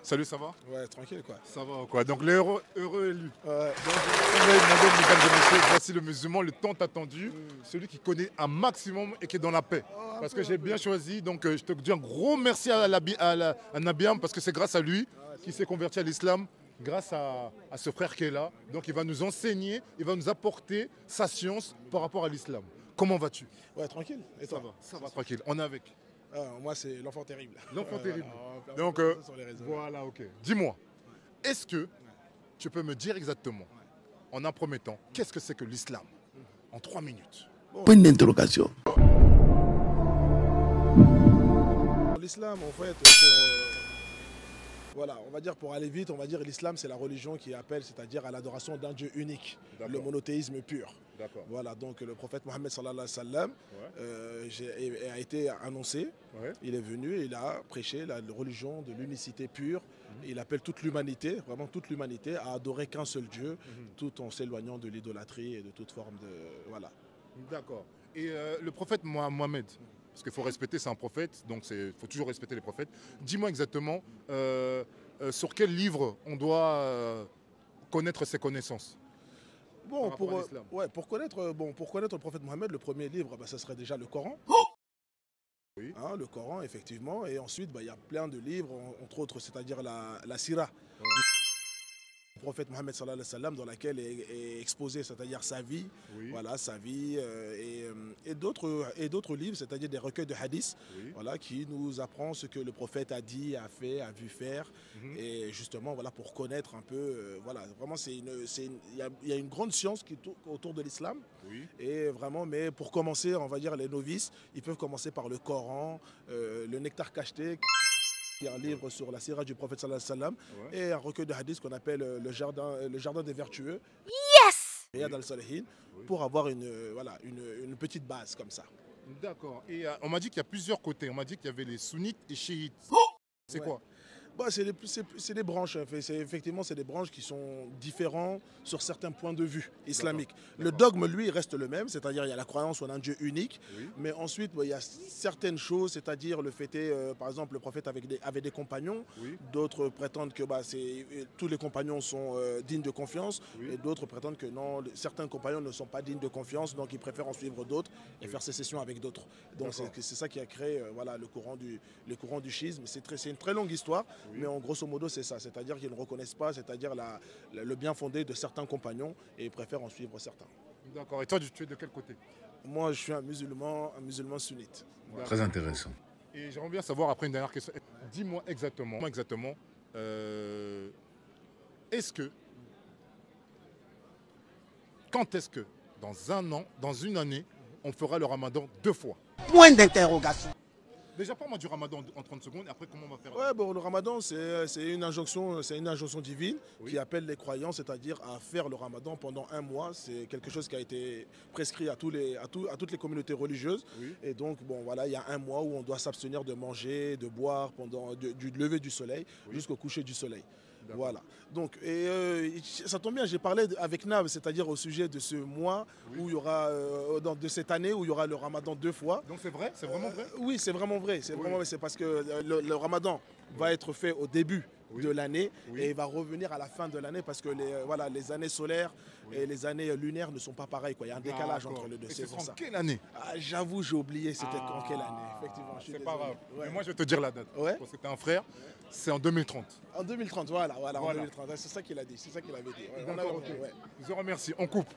Salut, ça va? Ouais, tranquille quoi. Ça va quoi? Donc les heureux élus. Ouais. Donc on va demander, mesdames et messieurs, voici le musulman, le tant attendu, celui qui connaît un maximum et qui est dans la paix. Parce que j'ai bien choisi, donc je te dis un gros merci à Nabiam, parce que c'est grâce à lui qui s'est converti à l'islam, grâce à ce frère qui est là. Donc il va nous enseigner, il va nous apporter sa science par rapport à l'islam. Comment vas-tu? Ouais, tranquille. Et toi? Ça va tranquille, on est avec. Moi, c'est l'enfant terrible. L'enfant terrible. Voilà, Donc sur les réseaux. voilà, ok. Dis-moi, est-ce que tu peux me dire exactement, en un premier temps, qu'est-ce que c'est que l'islam? En 3 minutes. Point d'interrogation. L'islam, en fait, voilà, on va dire pour aller vite, on va dire l'islam, c'est la religion qui appelle, c'est-à-dire à l'adoration d'un Dieu unique, le monothéisme pur. D'accord. Voilà, donc le prophète Mohammed sallallahu alayhi wa sallam a été annoncé, il est venu, il a prêché la religion de l'unicité pure. Il appelle toute l'humanité, vraiment toute l'humanité, à adorer qu'un seul Dieu, tout en s'éloignant de l'idolâtrie et de toute forme de... Voilà. D'accord. Et le prophète Mohammed, parce qu'il faut respecter, c'est un prophète, donc il faut toujours respecter les prophètes. Dis-moi exactement sur quel livre on doit connaître ses connaissances. Bon, pour connaître le prophète Mohammed, le premier livre, ce serait déjà le Coran. Oui. Hein, le Coran, effectivement. Et ensuite, il y a plein de livres, entre autres, c'est-à-dire la Sira. Le prophète Mohammed sallallahu alayhi wa sallam, dans laquelle est exposé, c'est-à-dire sa vie, voilà, sa vie et d'autres livres, c'est-à-dire des recueils de hadiths, voilà, qui nous apprend ce que le prophète a dit, a fait, a vu faire, et justement, voilà, pour connaître un peu, voilà, vraiment, il y a une grande science qui tourne autour de l'islam, et vraiment, mais pour commencer, on va dire les novices, ils peuvent commencer par le Coran, le Nectar cacheté. Il y a un livre sur la sira du prophète sallallahu alayhi wa sallam et un recueil de hadiths qu'on appelle le jardin des vertueux. Yes! Riyad al-Salihin, pour avoir une petite base comme ça. D'accord. Et on m'a dit qu'il y a plusieurs côtés. On m'a dit qu'il y avait les sunnites et chiites. C'est quoi? C'est des branches, effectivement, c'est des branches qui sont différentes sur certains points de vue islamiques. Le dogme, lui, reste le même, c'est-à-dire il y a la croyance en un Dieu unique, mais ensuite il y a certaines choses, c'est-à-dire le fait est, par exemple, le prophète avait des compagnons, d'autres prétendent que tous les compagnons sont dignes de confiance, et d'autres prétendent que non, certains compagnons ne sont pas dignes de confiance, donc ils préfèrent en suivre d'autres et faire sécession avec d'autres. Donc c'est ça qui a créé le courant du schisme. C'est une très longue histoire. Mais en grosso modo, c'est ça. C'est-à-dire qu'ils ne reconnaissent pas, c'est-à-dire le bien fondé de certains compagnons et ils préfèrent en suivre certains. D'accord. Et toi, tu es de quel côté? Moi, je suis un musulman sunnite. Voilà. Très intéressant. Et j'aimerais bien savoir, après une dernière question, dis-moi exactement, quand est-ce que, dans un an, dans une année, on fera le ramadan 2 fois? Point d'interrogation. Déjà, parle-moi du ramadan en 30 secondes et après comment on va faire? Le ramadan, c'est une injonction divine qui appelle les croyants, c'est-à-dire à faire le ramadan pendant 1 mois. C'est quelque chose qui a été prescrit à toutes les communautés religieuses. Et donc, il y a 1 mois où on doit s'abstenir de manger, de boire du lever du soleil jusqu'au coucher du soleil. Voilà. Donc, ça tombe bien, j'ai parlé avec Nav, c'est-à-dire au sujet de ce mois où il y aura, de cette année où il y aura le ramadan 2 fois. Donc c'est vrai? C'est vraiment vrai? Oui, c'est vraiment vrai. C'est parce que le ramadan va être fait au début de l'année et il va revenir à la fin de l'année parce que les années solaires et les années lunaires ne sont pas pareilles. Il y a un décalage entre les deux. C'est en quelle année? J'avoue, j'ai oublié c'était en quelle année. Effectivement, c'est pas grave. Mais moi, je vais te dire la date. Parce que tu es un frère. C'est en 2030. En 2030, voilà. En 2030. C'est ça qu'il a dit. C'est ça qu'il avait dit. Je te remercie. On coupe.